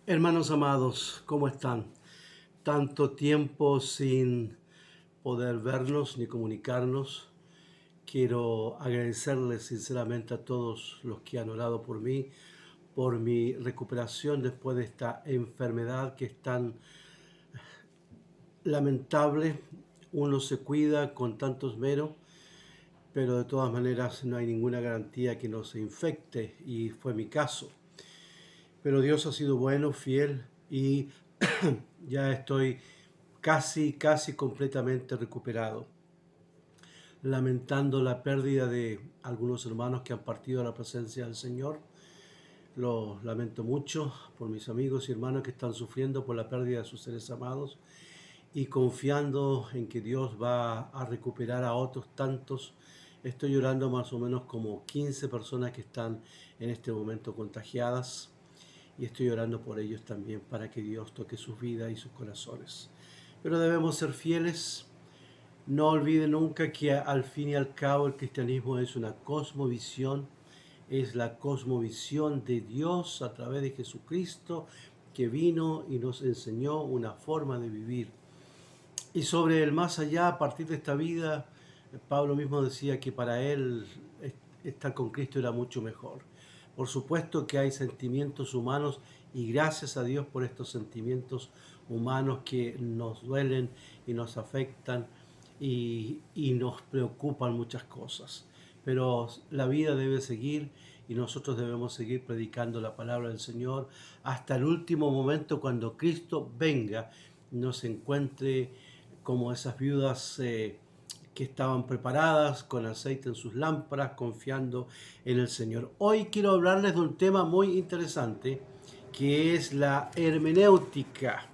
Hermanos amados, ¿cómo están? Tanto tiempo sin poder vernos ni comunicarnos. Quiero agradecerles sinceramente a todos los que han orado por mí, por mi recuperación después de esta enfermedad que es tan lamentable. Uno se cuida con tanto esmero, pero de todas maneras no hay ninguna garantía que no se infecte y fue mi caso. Pero Dios ha sido bueno, fiel y ya estoy casi completamente recuperado, lamentando la pérdida de algunos hermanos que han partido a la presencia del Señor. Lo lamento mucho por mis amigos y hermanos que están sufriendo por la pérdida de sus seres amados y confiando en que Dios va a recuperar a otros tantos. Estoy llorando más o menos como 15 personas que están en este momento contagiadas y estoy orando por ellos también para que Dios toque sus vidas y sus corazones. Pero debemos ser fieles. No olvide nunca que al fin y al cabo el cristianismo es una cosmovisión, es la cosmovisión de Dios a través de Jesucristo que vino y nos enseñó una forma de vivir. Y sobre el más allá, a partir de esta vida, Pablo mismo decía que para él estar con Cristo era mucho mejor. Por supuesto que hay sentimientos humanos y gracias a Dios por estos sentimientos humanos que nos duelen y nos afectan y nos preocupan muchas cosas. Pero la vida debe seguir y nosotros debemos seguir predicando la palabra del Señor hasta el último momento cuando Cristo venga, nos encuentre como esas viudas que estaban preparadas con aceite en sus lámparas, confiando en el Señor. Hoy quiero hablarles de un tema muy interesante, que es la hermenéutica.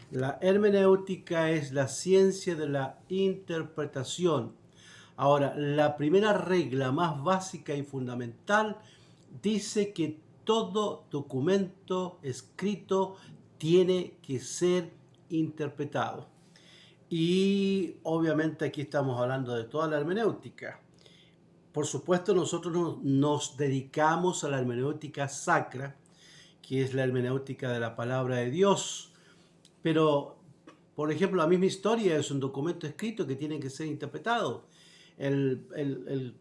La hermenéutica es la ciencia de la interpretación. Ahora, la primera regla más básica y fundamental dice que todo documento escrito tiene que ser interpretado. Y obviamente aquí estamos hablando de toda la hermenéutica. Por supuesto, nosotros nos dedicamos a la hermenéutica sacra, que es la hermenéutica de la palabra de Dios. Pero, por ejemplo, la misma historia es un documento escrito que tiene que ser interpretado. El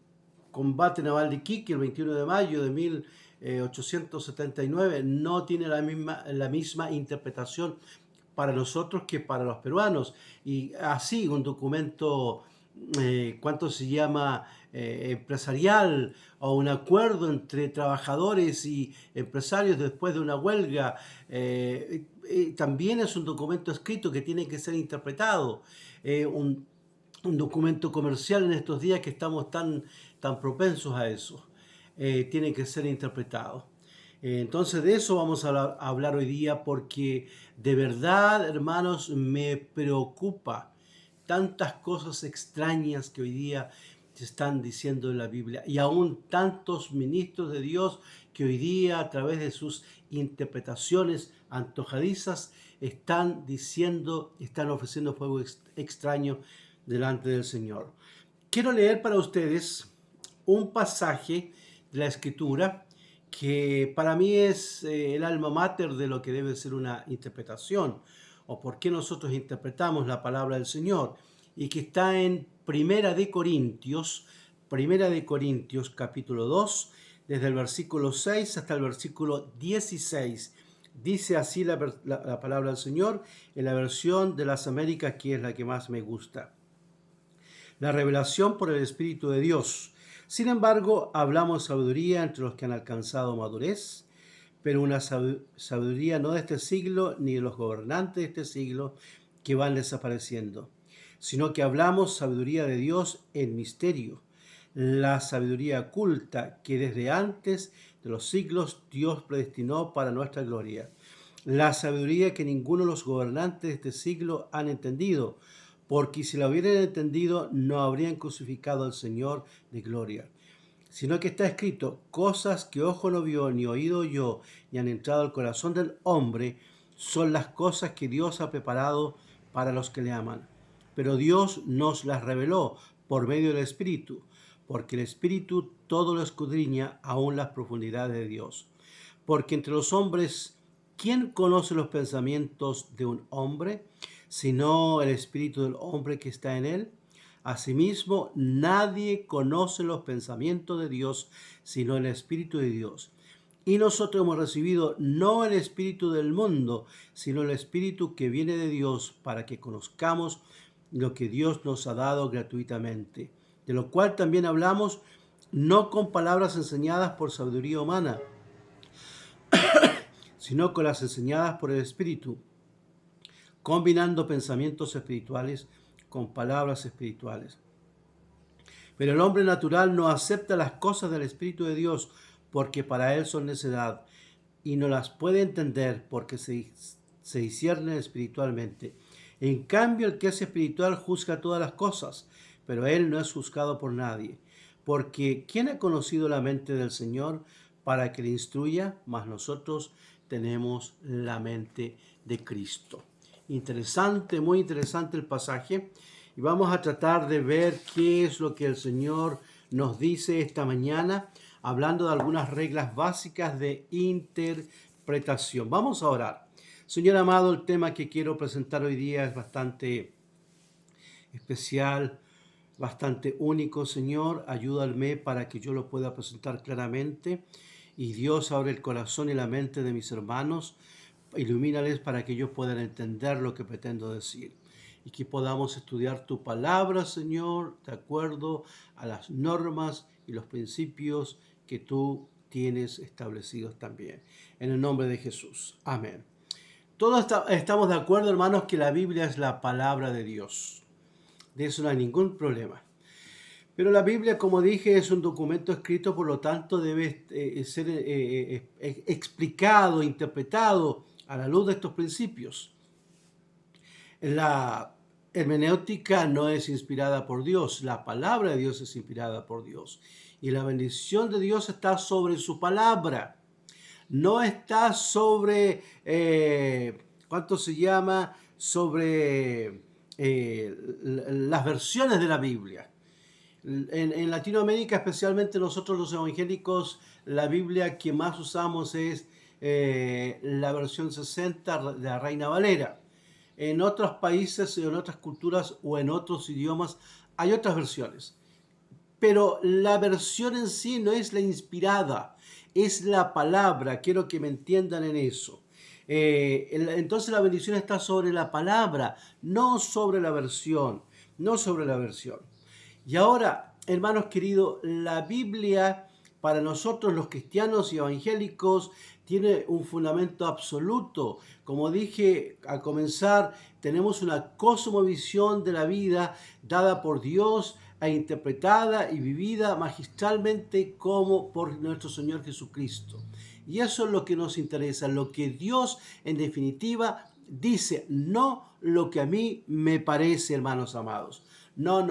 combate naval de Iquique el 21 de mayo de 1879 no tiene la misma interpretación para nosotros que para los peruanos. Y así un documento, ¿cuánto se llama? Empresarial o un acuerdo entre trabajadores y empresarios después de una huelga, también es un documento escrito que tiene que ser interpretado. Un documento comercial en estos días que estamos tan propensos a eso, tiene que ser interpretado. Entonces de eso vamos a hablar hoy día porque de verdad, hermanos, me preocupa tantas cosas extrañas que hoy día se están diciendo en la Biblia y aún tantos ministros de Dios que hoy día a través de sus interpretaciones antojadizas están diciendo, están ofreciendo fuego extraño delante del Señor. Quiero leer para ustedes un pasaje de la Escritura que para mí es el alma mater de lo que debe ser una interpretación o por qué nosotros interpretamos la palabra del Señor y que está en Primera de Corintios capítulo 2, desde el versículo 6 hasta el versículo 16. Dice así la palabra del Señor en la versión de las Américas, que es la que más me gusta. La revelación por el Espíritu de Dios. Sin embargo, hablamos sabiduría entre los que han alcanzado madurez, pero una sabiduría no de este siglo ni de los gobernantes de este siglo que van desapareciendo, sino que hablamos sabiduría de Dios en misterio, la sabiduría oculta que desde antes de los siglos Dios predestinó para nuestra gloria, la sabiduría que ninguno de los gobernantes de este siglo han entendido, porque si la hubieran entendido no habrían crucificado al Señor de gloria. Sino que está escrito, cosas que ojo no vio, ni oído oyó, ni han entrado al corazón del hombre, son las cosas que Dios ha preparado para los que le aman. Pero Dios nos las reveló por medio del Espíritu, porque el Espíritu todo lo escudriña, aún las profundidades de Dios. Porque entre los hombres ¿quién conoce los pensamientos de un hombre, sino el espíritu del hombre que está en él? Asimismo, nadie conoce los pensamientos de Dios, sino el espíritu de Dios. Y nosotros hemos recibido no el espíritu del mundo, sino el espíritu que viene de Dios, para que conozcamos lo que Dios nos ha dado gratuitamente, de lo cual también hablamos, no con palabras enseñadas por sabiduría humana, sino con las enseñadas por el Espíritu, combinando pensamientos espirituales con palabras espirituales. Pero el hombre natural no acepta las cosas del Espíritu de Dios, porque para él son necedad, y no las puede entender porque se disciernen espiritualmente. En cambio, el que es espiritual juzga todas las cosas, pero él no es juzgado por nadie. Porque ¿quién ha conocido la mente del Señor para que le instruya? Mas nosotros tenemos la mente de Cristo. Interesante, muy interesante el pasaje. Y vamos a tratar de ver qué es lo que el Señor nos dice esta mañana, hablando de algunas reglas básicas de interpretación. Vamos a orar. Señor amado, el tema que quiero presentar hoy día es bastante especial, bastante único. Señor, ayúdame para que yo lo pueda presentar claramente. Y Dios, abre el corazón y la mente de mis hermanos, ilumínales para que ellos puedan entender lo que pretendo decir. Y que podamos estudiar tu palabra, Señor, de acuerdo a las normas y los principios que tú tienes establecidos también. En el nombre de Jesús. Amén. Todos estamos de acuerdo, hermanos, que la Biblia es la palabra de Dios. De eso no hay ningún problema. Pero la Biblia, como dije, es un documento escrito, por lo tanto debe ser explicado, interpretado a la luz de estos principios. La hermenéutica no es inspirada por Dios, la palabra de Dios es inspirada por Dios. Y la bendición de Dios está sobre su palabra. No está sobre, sobre las versiones de la Biblia. En Latinoamérica, especialmente nosotros los evangélicos, la Biblia que más usamos es la versión 60 de la Reina Valera. En otros países, en otras culturas o en otros idiomas hay otras versiones. Pero la versión en sí no es la inspirada, es la palabra. Quiero que me entiendan en eso. Entonces la bendición está sobre la palabra, no sobre la versión, no sobre la versión. Y ahora, hermanos queridos, la Biblia para nosotros los cristianos y evangélicos tiene un fundamento absoluto. Como dije al comenzar, tenemos una cosmovisión de la vida dada por Dios e interpretada y vivida magistralmente como por nuestro Señor Jesucristo. Y eso es lo que nos interesa, lo que Dios en definitiva dice, no lo que a mí me parece, hermanos amados. No.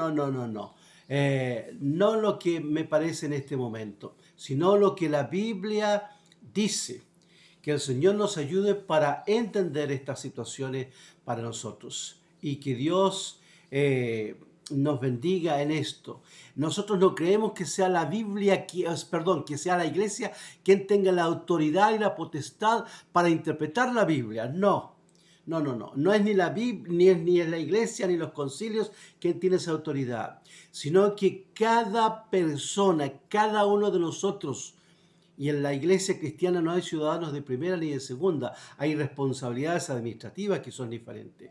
No lo que me parece en este momento, sino lo que la Biblia dice. Que el Señor nos ayude para entender estas situaciones para nosotros y que Dios nos bendiga en esto. Nosotros no creemos que sea la Biblia, que sea la iglesia quien tenga la autoridad y la potestad para interpretar la Biblia. No es ni la Biblia, ni es la iglesia, ni los concilios quien tiene esa autoridad, sino que cada persona, cada uno de nosotros, y en la iglesia cristiana no hay ciudadanos de primera ni de segunda, hay responsabilidades administrativas que son diferentes.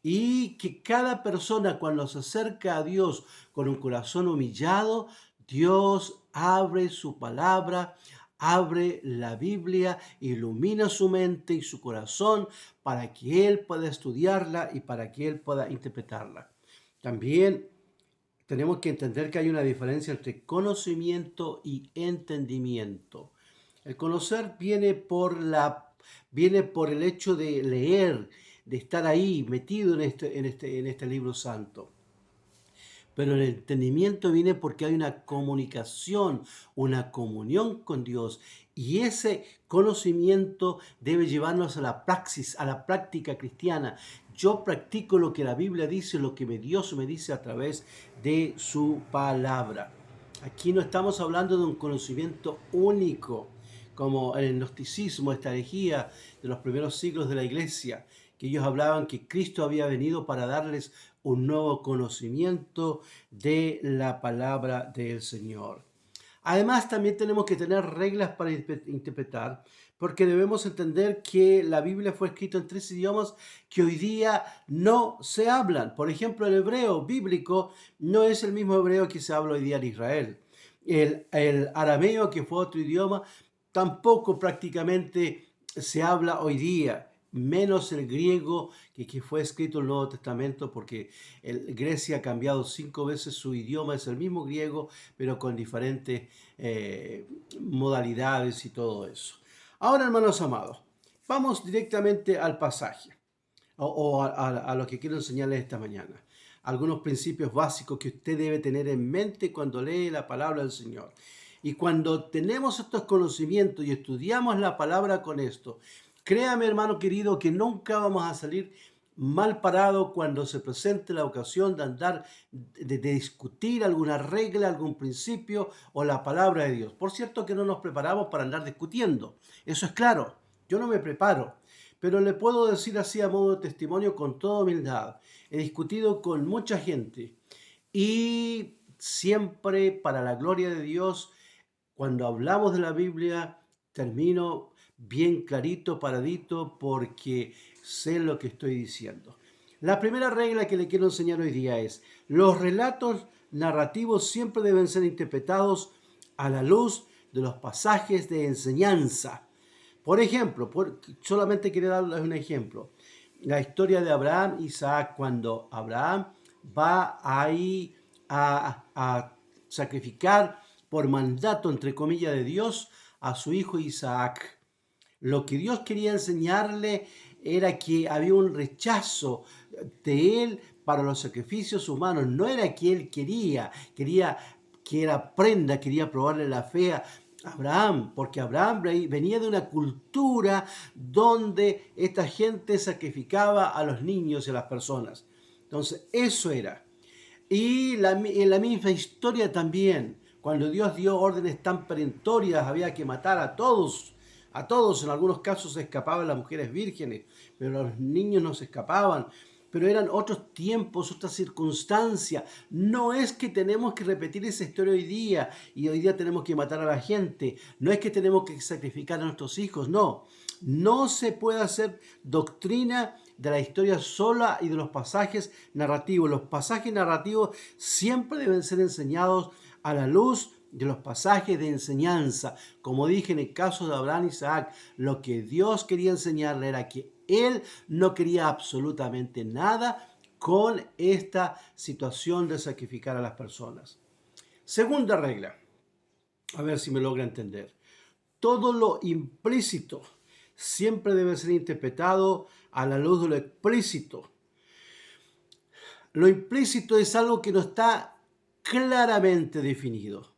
Y que cada persona cuando se acerca a Dios con un corazón humillado, Dios abre su palabra, abre la Biblia, ilumina su mente y su corazón para que Él pueda estudiarla y para que Él pueda interpretarla. También tenemos que entender que hay una diferencia entre conocimiento y entendimiento. El conocer viene por el hecho de leer, de estar ahí metido en este libro santo. Pero el entendimiento viene porque hay una comunicación, una comunión con Dios. Y ese conocimiento debe llevarnos a la praxis, a la práctica cristiana. Yo practico lo que la Biblia dice, lo que Dios me dice a través de su palabra. Aquí no estamos hablando de un conocimiento único, como en el gnosticismo, esta herejía de los primeros siglos de la iglesia, que ellos hablaban que Cristo había venido para darles un nuevo conocimiento de la palabra del Señor. Además, también tenemos que tener reglas para interpretar, porque debemos entender que la Biblia fue escrita en 3 idiomas que hoy día no se hablan. Por ejemplo, el hebreo bíblico no es el mismo hebreo que se habla hoy día en Israel. El arameo, que fue otro idioma, tampoco prácticamente se habla hoy día, menos el griego que fue escrito en el Nuevo Testamento, porque Grecia ha cambiado 5 veces su idioma, es el mismo griego, pero con diferentes modalidades y todo eso. Ahora, hermanos amados, vamos directamente al pasaje o a lo que quiero enseñarles esta mañana. Algunos principios básicos que usted debe tener en mente cuando lee la palabra del Señor. Y cuando tenemos estos conocimientos y estudiamos la palabra con esto, créame, hermano querido, que nunca vamos a salir mal parado cuando se presente la ocasión de andar, de discutir alguna regla, algún principio o la palabra de Dios. Por cierto que no nos preparamos para andar discutiendo. Eso es claro. Yo no me preparo. Pero le puedo decir así a modo de testimonio con toda humildad. He discutido con mucha gente y siempre para la gloria de Dios, cuando hablamos de la Biblia, termino bien clarito, paradito, porque sé lo que estoy diciendo. La primera regla que le quiero enseñar hoy día es: los relatos narrativos siempre deben ser interpretados a la luz de los pasajes de enseñanza. Por ejemplo, solamente quería darles un ejemplo. La historia de Abraham y Isaac, cuando Abraham va ahí a sacrificar por mandato, entre comillas, de Dios a su hijo Isaac. Lo que Dios quería enseñarle era que había un rechazo de él para los sacrificios humanos. No era que él quería que era prenda, quería probarle la fe a Abraham, porque Abraham venía de una cultura donde esta gente sacrificaba a los niños y a las personas. Entonces, eso era. Y en la misma historia también, cuando Dios dio órdenes tan perentorias, había que matar a todos, en algunos casos se escapaban las mujeres vírgenes, pero los niños no se escapaban. Pero eran otros tiempos, otras circunstancias. No es que tenemos que repetir esa historia hoy día y hoy día tenemos que matar a la gente. No es que tenemos que sacrificar a nuestros hijos, no. No se puede hacer doctrina de la historia sola y de los pasajes narrativos. Los pasajes narrativos siempre deben ser enseñados a la luz de los pasajes de enseñanza. Como dije en el caso de Abraham y Isaac, lo que Dios quería enseñarle era que él no quería absolutamente nada con esta situación de sacrificar a las personas. Segunda regla, a ver si me logra entender. Todo lo implícito siempre debe ser interpretado a la luz de lo explícito. Lo implícito es algo que no está claramente definido.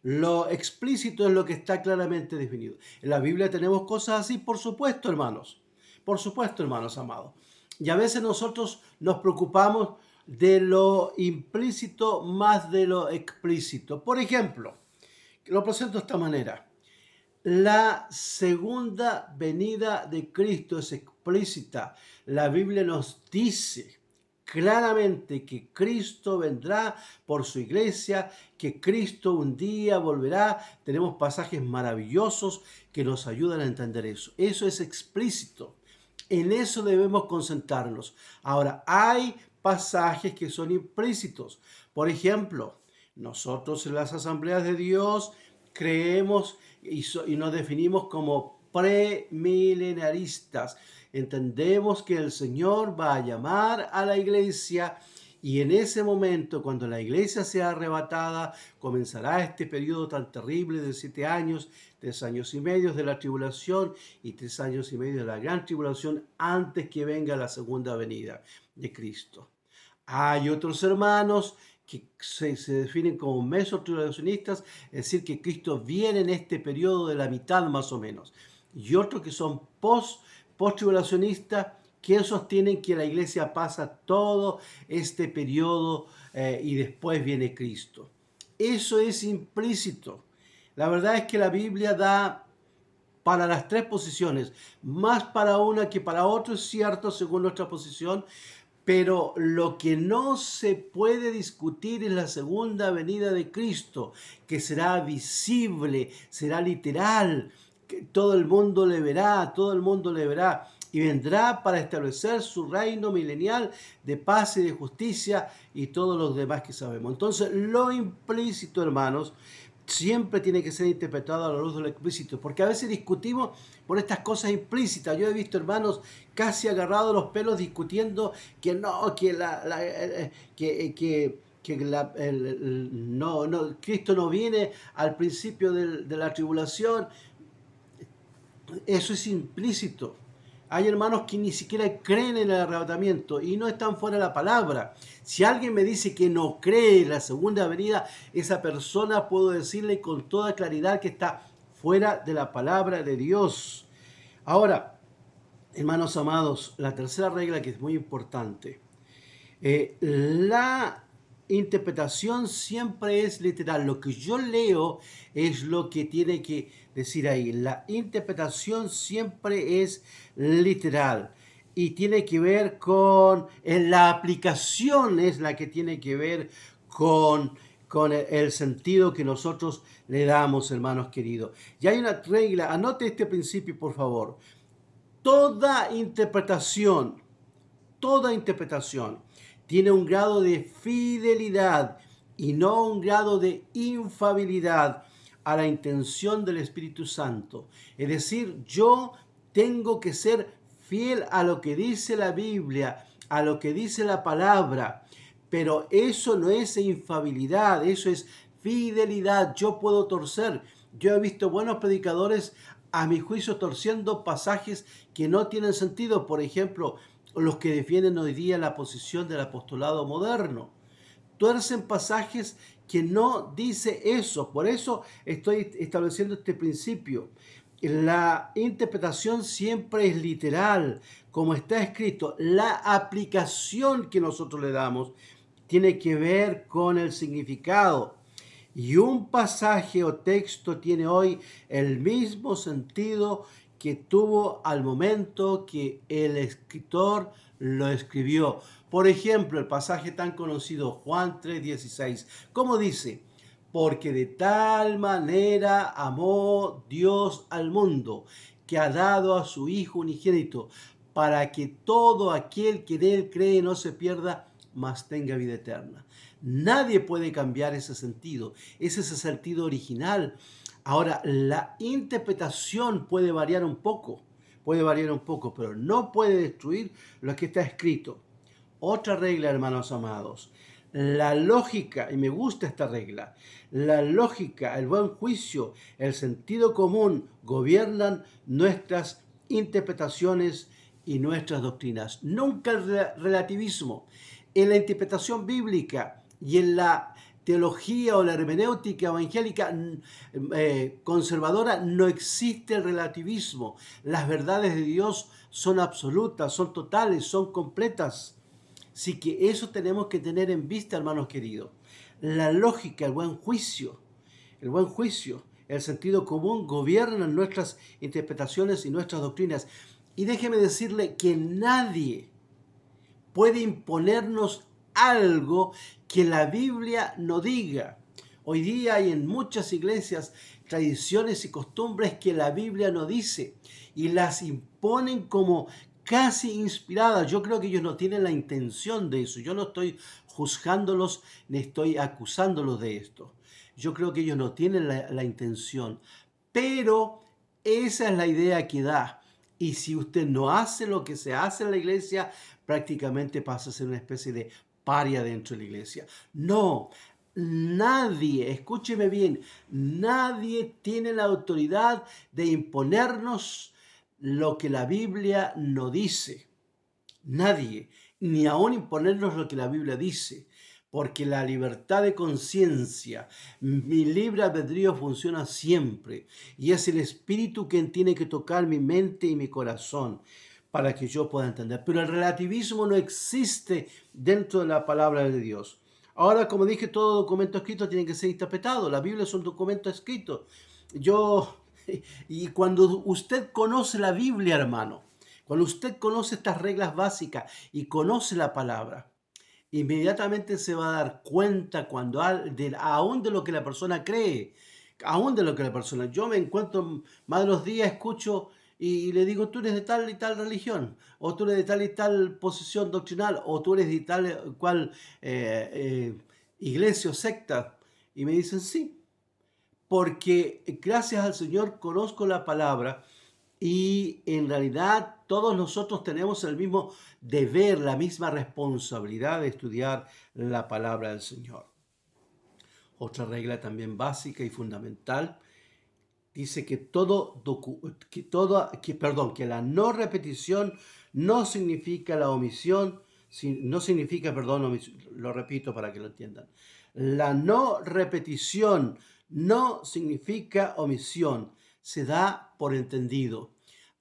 Lo explícito es lo que está claramente definido. En la Biblia tenemos cosas así, por supuesto, hermanos. Por supuesto, hermanos amados. Y a veces nosotros nos preocupamos de lo implícito más de lo explícito. Por ejemplo, lo presento de esta manera. La segunda venida de Cristo es explícita. La Biblia nos dice claramente que Cristo vendrá por su iglesia, que Cristo un día volverá. Tenemos pasajes maravillosos que nos ayudan a entender eso. Eso es explícito. En eso debemos concentrarnos. Ahora, hay pasajes que son implícitos. Por ejemplo, nosotros en las asambleas de Dios creemos y nos definimos como premilenaristas. Entendemos que el Señor va a llamar a la iglesia y en ese momento, cuando la iglesia sea arrebatada, comenzará este periodo tan terrible de 7 años, 3 años y medio de la tribulación y 3 años y medio de la gran tribulación antes que venga la segunda venida de Cristo. Hay otros hermanos que se definen como mesotribulacionistas, es decir, que Cristo viene en este periodo de la mitad más o menos. Y otros que son post-tribulacionistas, que sostienen que la iglesia pasa todo este periodo y después viene Cristo. Eso es implícito. La verdad es que la Biblia da para las tres posiciones, más para una que para otra, es cierto, según nuestra posición, pero lo que no se puede discutir es la segunda venida de Cristo, que será visible, será literal, que todo el mundo le verá, todo el mundo le verá, y vendrá para establecer su reino milenial de paz y de justicia y todos los demás que sabemos. Entonces, lo implícito, hermanos, siempre tiene que ser interpretado a la luz de lo explícito, porque a veces discutimos por estas cosas implícitas. Yo he visto hermanos casi agarrados los pelos discutiendo que no, que no, Cristo no viene al principio de la tribulación. Eso es implícito. Hay hermanos que ni siquiera creen en el arrebatamiento y no están fuera de la palabra. Si alguien me dice que no cree en la segunda venida, esa persona puedo decirle con toda claridad que está fuera de la palabra de Dios. Ahora, hermanos amados, la tercera regla que es muy importante. La interpretación siempre es literal. Lo que yo leo es lo que tiene que decir ahí. La interpretación siempre es literal y tiene que ver con la aplicación, es la que tiene que ver con el sentido que nosotros le damos, hermanos queridos. Y hay una regla, anote este principio, por favor. Toda interpretación tiene un grado de fidelidad y no un grado de infalibilidad a la intención del Espíritu Santo. Es decir, yo tengo que ser fiel a lo que dice la Biblia, a lo que dice la palabra, pero eso no es infalibilidad, eso es fidelidad. Yo puedo torcer. Yo he visto buenos predicadores, a mi juicio, torciendo pasajes que no tienen sentido. Por ejemplo, los que defienden hoy día la posición del apostolado moderno. Tuercen pasajes que no dice eso. Por eso estoy estableciendo este principio. La interpretación siempre es literal, como está escrito. La aplicación que nosotros le damos tiene que ver con el significado. Y un pasaje o texto tiene hoy el mismo sentido que tuvo al momento que el escritor lo escribió. Por ejemplo, el pasaje tan conocido, Juan 3:16, ¿cómo dice? Porque de tal manera amó Dios al mundo, que ha dado a su Hijo unigénito, para que todo aquel que en él cree no se pierda, mas tenga vida eterna. Nadie puede cambiar ese sentido. Ese es el sentido original. Ahora, la interpretación puede variar un poco, pero no puede destruir lo que está escrito. Otra regla, hermanos amados. La lógica, y me gusta esta regla, la lógica, el buen juicio, el sentido común gobiernan nuestras interpretaciones y nuestras doctrinas. Nunca el relativismo. En la interpretación bíblica y en la teología o la hermenéutica evangélica conservadora no existe el relativismo. Las verdades de Dios son absolutas, son totales, son completas. Así que eso tenemos que tener en vista, hermanos queridos. La lógica, el buen juicio, el sentido común gobiernan nuestras interpretaciones y nuestras doctrinas. Y déjeme decirle que nadie puede imponernos algo que la Biblia no diga. Hoy día hay en muchas iglesias tradiciones y costumbres que la Biblia no dice y las imponen como casi inspiradas. Yo creo que ellos no tienen la intención de eso. Yo no estoy juzgándolos ni estoy acusándolos de esto. Yo creo que ellos no tienen la intención. Pero esa es la idea que da. Y si usted no hace lo que se hace en la iglesia, prácticamente pasa a ser una especie de paria dentro de la iglesia. No, nadie, escúcheme bien, nadie tiene la autoridad de imponernos lo que la Biblia no dice. Nadie, ni aún imponernos lo que la Biblia dice. Porque la libertad de conciencia, mi libre albedrío funciona siempre. Y es el Espíritu quien tiene que tocar mi mente y mi corazón para que yo pueda entender. Pero el relativismo no existe dentro de la palabra de Dios. Ahora, como dije, todo documento escrito tiene que ser interpretado. La Biblia es un documento escrito. Yo Y cuando usted conoce la Biblia, hermano, cuando usted conoce estas reglas básicas y conoce la palabra, inmediatamente se va a dar cuenta cuando aún de lo que la persona cree, aún de lo que la persona. Yo me encuentro más de los días, escucho y le digo, tú eres de tal y tal religión, o tú eres de tal y tal posición doctrinal, o tú eres de tal cual iglesia o secta. Y me dicen, sí, porque gracias al Señor conozco la palabra y en realidad todos nosotros tenemos el mismo deber, la misma responsabilidad de estudiar la palabra del Señor. Otra regla también básica y fundamental dice que que la no repetición no significa la omisión, no significa, perdón, lo repito para que lo entiendan. La no repetición no significa omisión, se da por entendido.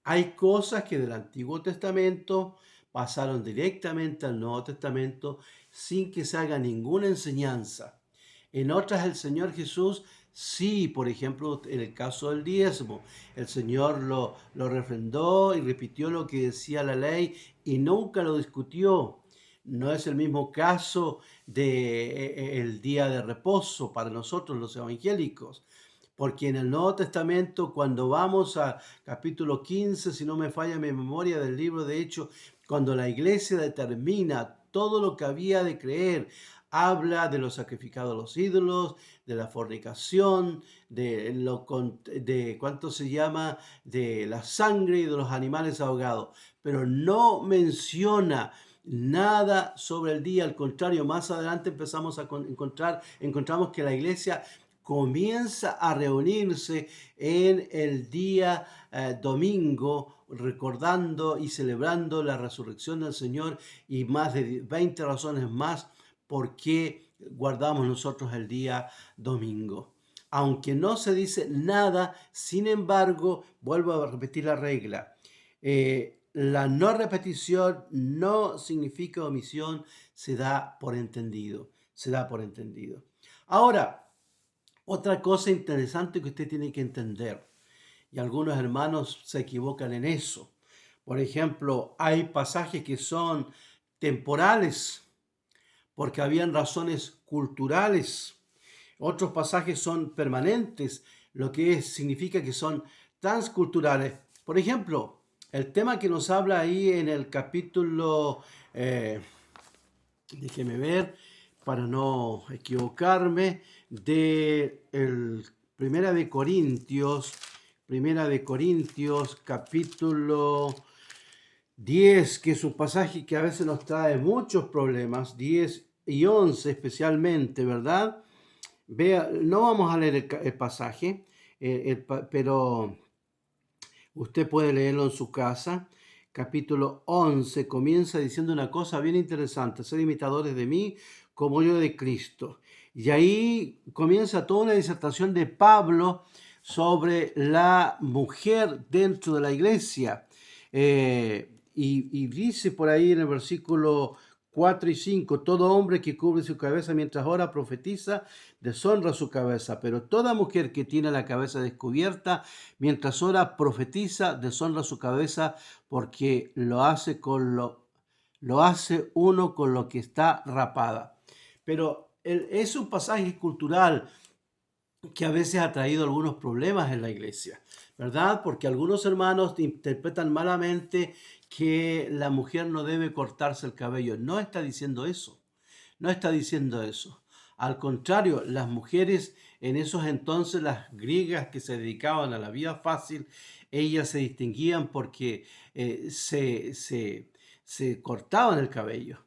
Hay cosas que del Antiguo Testamento pasaron directamente al Nuevo Testamento sin que se haga ninguna enseñanza. En otras el Señor Jesús, sí, por ejemplo, en el caso del diezmo, el Señor lo refrendó y repitió lo que decía la ley y nunca lo discutió. No es el mismo caso de el día de reposo para nosotros los evangélicos, porque en el Nuevo Testamento, cuando vamos a capítulo 15, si no me falla mi memoria del libro de Hechos, cuando la iglesia determina todo lo que había de creer, habla de los sacrificados a los ídolos, de la fornicación, de cuánto se llama, de la sangre y de los animales ahogados, pero no menciona nada sobre el día. Al contrario, más adelante empezamos a encontramos que la iglesia comienza a reunirse en el día domingo, recordando y celebrando la resurrección del Señor, y más de 20 razones más por qué guardamos nosotros el día domingo. Aunque no se dice nada, sin embargo, vuelvo a repetir la regla. La no repetición no significa omisión, se da por entendido. Se da por entendido. Ahora, otra cosa interesante que usted tiene que entender, y algunos hermanos se equivocan en eso. Por ejemplo, hay pasajes que son temporales porque habían razones culturales. Otros pasajes son permanentes, lo que significa que son transculturales. Por ejemplo, el tema que nos habla ahí en el capítulo, déjeme ver, para no equivocarme, de Primera de Corintios, capítulo 10, que es un pasaje que a veces nos trae muchos problemas, 10 y 11 especialmente, ¿verdad? Vea, no vamos a leer el pasaje, pero usted puede leerlo en su casa. Capítulo 11 comienza diciendo una cosa bien interesante: ser imitadores de mí como yo de Cristo. Y ahí comienza toda una disertación de Pablo sobre la mujer dentro de la iglesia. Y dice por ahí en el versículo 4 y 5, todo hombre que cubre su cabeza mientras ora profetiza, deshonra su cabeza, pero toda mujer que tiene la cabeza descubierta mientras ora profetiza, deshonra su cabeza, porque lo hace uno con lo que está rapada. Pero es un pasaje cultural que a veces ha traído algunos problemas en la iglesia, ¿verdad? Porque algunos hermanos interpretan malamente que la mujer no debe cortarse el cabello. No está diciendo eso, no está diciendo eso. Al contrario, las mujeres en esos entonces, las griegas que se dedicaban a la vida fácil, ellas se distinguían porque se cortaban el cabello.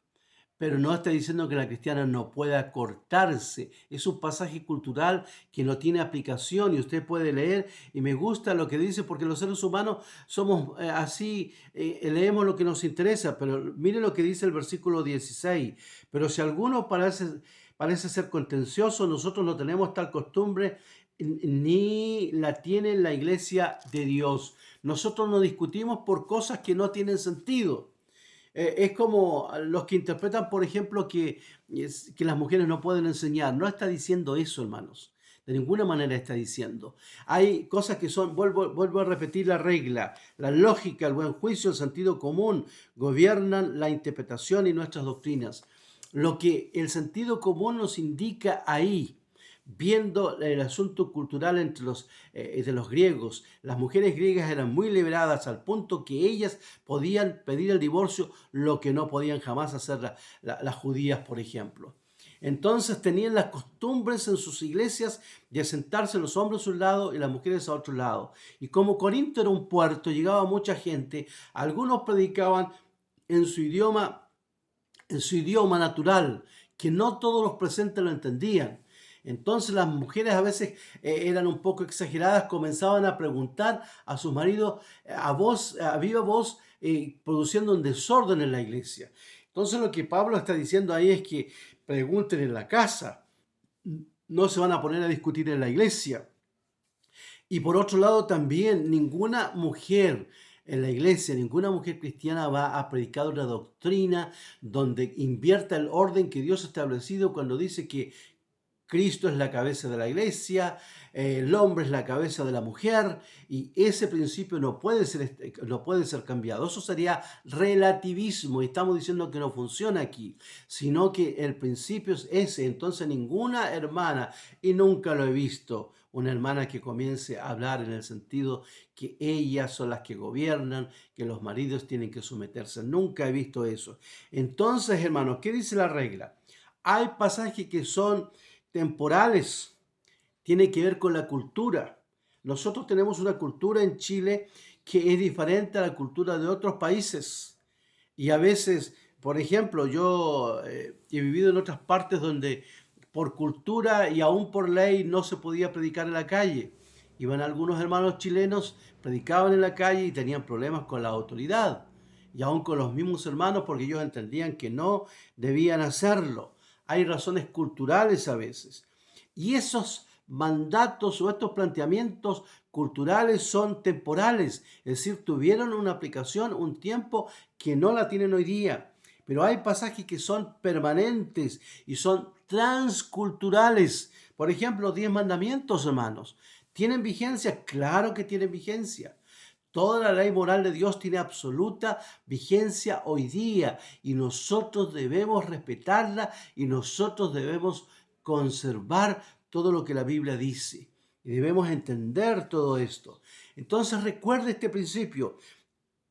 Pero no está diciendo que la cristiana no pueda cortarse. Es un pasaje cultural que no tiene aplicación y usted puede leer, y me gusta lo que dice, porque los seres humanos somos así, leemos lo que nos interesa, pero mire lo que dice el versículo 16. Pero si alguno parece ser contencioso, nosotros no tenemos tal costumbre, ni la tiene la iglesia de Dios. Nosotros no discutimos por cosas que no tienen sentido. Es como los que interpretan, por ejemplo, que las mujeres no pueden enseñar. No está diciendo eso, hermanos. De ninguna manera está diciendo. Hay cosas que son, vuelvo a repetir la regla, la lógica, el buen juicio, el sentido común gobiernan la interpretación y nuestras doctrinas. Lo que el sentido común nos indica ahí, viendo el asunto cultural de los griegos, las mujeres griegas eran muy liberadas al punto que ellas podían pedir el divorcio, lo que no podían jamás hacer las judías, por ejemplo. Entonces tenían las costumbres en sus iglesias de sentarse los hombres a un lado y las mujeres a otro lado. Y como Corinto era un puerto, llegaba mucha gente, algunos predicaban en su idioma natural, que no todos los presentes lo entendían. Entonces las mujeres a veces eran un poco exageradas, comenzaban a preguntar a sus maridos a viva voz, produciendo un desorden en la iglesia. Entonces lo que Pablo está diciendo ahí es que pregunten en la casa, no se van a poner a discutir en la iglesia. Y por otro lado también ninguna mujer en la iglesia, ninguna mujer cristiana va a predicar una doctrina donde invierta el orden que Dios ha establecido cuando dice que Cristo es la cabeza de la iglesia, el hombre es la cabeza de la mujer, y ese principio no puede ser cambiado. Eso sería relativismo, y estamos diciendo que no funciona aquí, sino que el principio es ese. Entonces ninguna hermana, y nunca lo he visto, una hermana que comience a hablar en el sentido que ellas son las que gobiernan, que los maridos tienen que someterse. Nunca he visto eso. Entonces, hermanos, ¿qué dice la regla? Hay pasajes que son temporales, tiene que ver con la cultura. Nosotros tenemos una cultura en Chile que es diferente a la cultura de otros países. Y a veces, por ejemplo, yo he vivido en otras partes donde por cultura y aún por ley no se podía predicar en la calle. Iban algunos hermanos chilenos, predicaban en la calle y tenían problemas con la autoridad. Y aún con los mismos hermanos porque ellos entendían que no debían hacerlo. Hay razones culturales a veces. Y esos mandatos o estos planteamientos culturales son temporales, es decir, tuvieron una aplicación un tiempo que no la tienen hoy día. Pero hay pasajes que son permanentes y son transculturales. Por ejemplo, los 10 mandamientos, hermanos. ¿Tienen vigencia? Claro que tienen vigencia. Toda la ley moral de Dios tiene absoluta vigencia hoy día y nosotros debemos respetarla y nosotros debemos conservar todo lo que la Biblia dice. Y debemos entender todo esto. Entonces recuerde este principio.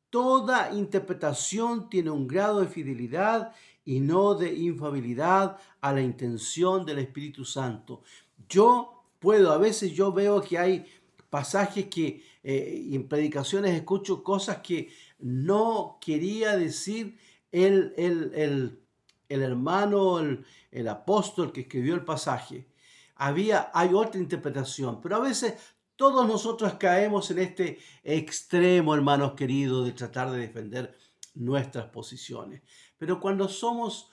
Toda interpretación tiene un grado de fidelidad y no de infalibilidad a la intención del Espíritu Santo. A veces yo veo que hay pasajes que en predicaciones escucho cosas que no quería decir el hermano, el apóstol que escribió el pasaje. Hay otra interpretación, pero a veces todos nosotros caemos en este extremo, hermanos queridos, de tratar de defender nuestras posiciones. Pero cuando somos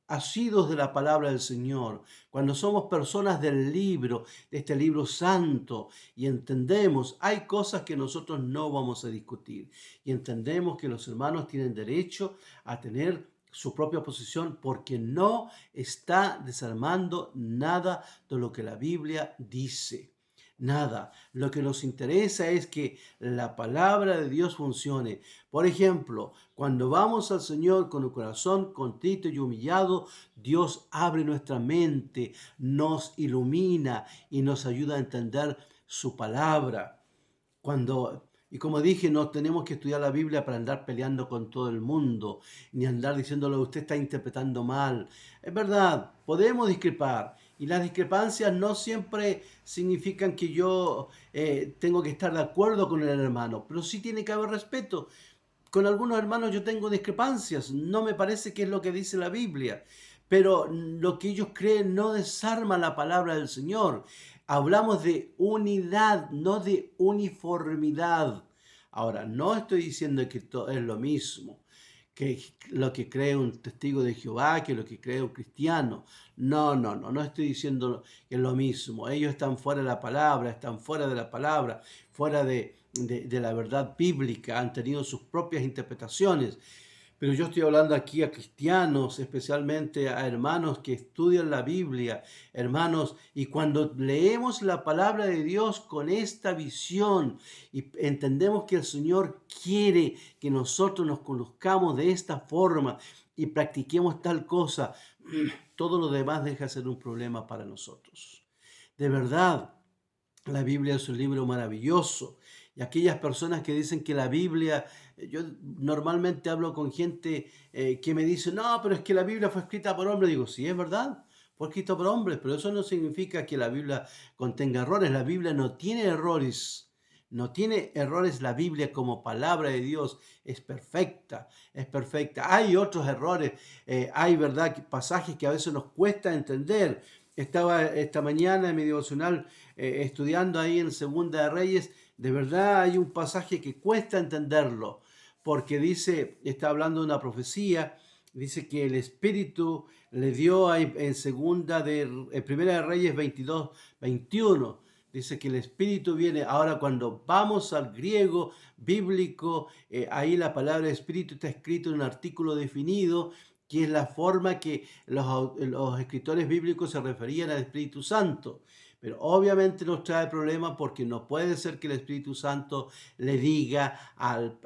asidos de la palabra del Señor, cuando somos personas del libro, de este libro santo, y entendemos, hay cosas que nosotros no vamos a discutir, y entendemos que los hermanos tienen derecho a tener su propia posición porque no está desarmando nada de lo que la Biblia dice. Nada. Lo que nos interesa es que la palabra de Dios funcione. Por ejemplo, cuando vamos al Señor con un corazón contrito y humillado, Dios abre nuestra mente, nos ilumina y nos ayuda a entender su palabra. Y como dije, no tenemos que estudiar la Biblia para andar peleando con todo el mundo, ni andar diciéndole usted está interpretando mal. Es verdad, podemos discrepar. Y las discrepancias no siempre significan que yo tengo que estar de acuerdo con el hermano, pero sí tiene que haber respeto. Con algunos hermanos yo tengo discrepancias, no me parece que es lo que dice la Biblia, pero lo que ellos creen no desarma la palabra del Señor. Hablamos de unidad, no de uniformidad. Ahora, no estoy diciendo que todo es lo mismo, que lo que cree un testigo de Jehová, que lo que cree un cristiano. No estoy diciendo que es lo mismo. Ellos están fuera de la palabra, están fuera de la palabra, fuera de la verdad bíblica, han tenido sus propias interpretaciones. Pero yo estoy hablando aquí a cristianos, especialmente a hermanos que estudian la Biblia, hermanos, y cuando leemos la palabra de Dios con esta visión y entendemos que el Señor quiere que nosotros nos conozcamos de esta forma y practiquemos tal cosa, todo lo demás deja de ser un problema para nosotros. De verdad, la Biblia es un libro maravilloso. Y aquellas personas que dicen que la Biblia, yo normalmente hablo con gente que me dice, no, pero es que la Biblia fue escrita por hombres. Digo, sí, es verdad, fue escrita por hombres, pero eso no significa que la Biblia contenga errores. La Biblia no tiene errores. No tiene errores la Biblia como palabra de Dios. Es perfecta, es perfecta. Hay otros errores, hay, ¿verdad?, pasajes que a veces nos cuesta entender. Estaba esta mañana en mi devocional estudiando ahí en Segunda de Reyes. De verdad hay un pasaje que cuesta entenderlo, porque dice, está hablando de una profecía, dice que el Espíritu le dio ahí en Primera de Reyes 22, 21. Dice que el Espíritu viene. Ahora, cuando vamos al griego bíblico, ahí la palabra Espíritu está escrito en un artículo definido, que es la forma que los escritores bíblicos se referían al Espíritu Santo. Pero obviamente nos trae problemas porque no puede ser que el Espíritu Santo le diga al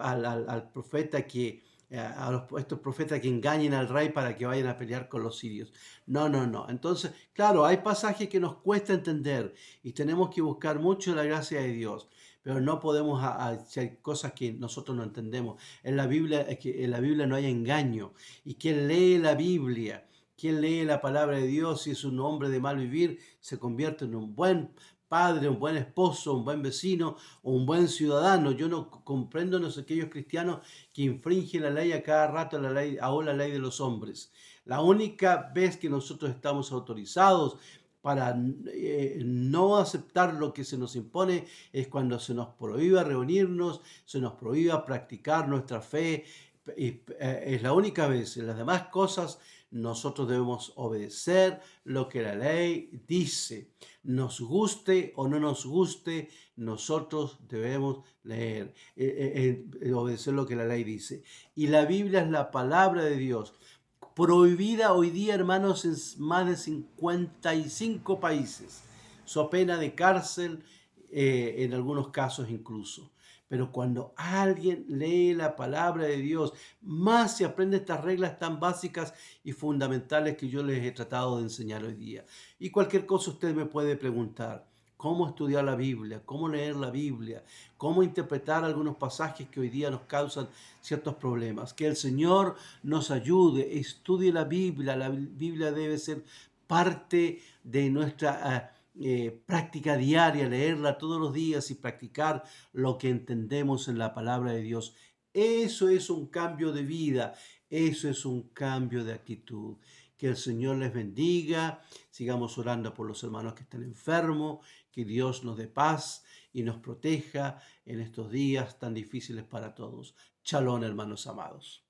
profeta estos profetas que engañen al rey para que vayan a pelear con los sirios. No, no, no. Entonces, claro, hay pasajes que nos cuesta entender y tenemos que buscar mucho la gracia de Dios, pero no podemos hacer cosas que nosotros no entendemos. En la Biblia, es que en la Biblia no hay engaño. Y quien lee la Biblia, quien lee la palabra de Dios, si es un hombre de mal vivir, se convierte en un buen padre, un buen esposo, un buen vecino o un buen ciudadano. Yo no comprendo aquellos cristianos que infringen la ley a cada rato, la ley, aún la ley de los hombres. La única vez que nosotros estamos autorizados para no aceptar lo que se nos impone es cuando se nos prohíba reunirnos, se nos prohíba practicar nuestra fe. Y, es la única vez. En las demás cosas nosotros debemos obedecer lo que la ley dice. Nos guste o no nos guste, nosotros debemos leer, obedecer lo que la ley dice. Y la Biblia es la palabra de Dios, prohibida hoy día, hermanos, en más de 55 países, so pena de cárcel, en algunos casos incluso. Pero cuando alguien lee la palabra de Dios, más se aprende estas reglas tan básicas y fundamentales que yo les he tratado de enseñar hoy día. Y cualquier cosa usted me puede preguntar. ¿Cómo estudiar la Biblia? ¿Cómo leer la Biblia? ¿Cómo interpretar algunos pasajes que hoy día nos causan ciertos problemas? Que el Señor nos ayude, estudie la Biblia. La Biblia debe ser parte de nuestra práctica diaria, leerla todos los días y practicar lo que entendemos en la palabra de Dios. Eso es un cambio de vida, eso es un cambio de actitud. Que el Señor les bendiga, sigamos orando por los hermanos que están enfermos, que Dios nos dé paz y nos proteja en estos días tan difíciles para todos. Shalom, hermanos amados.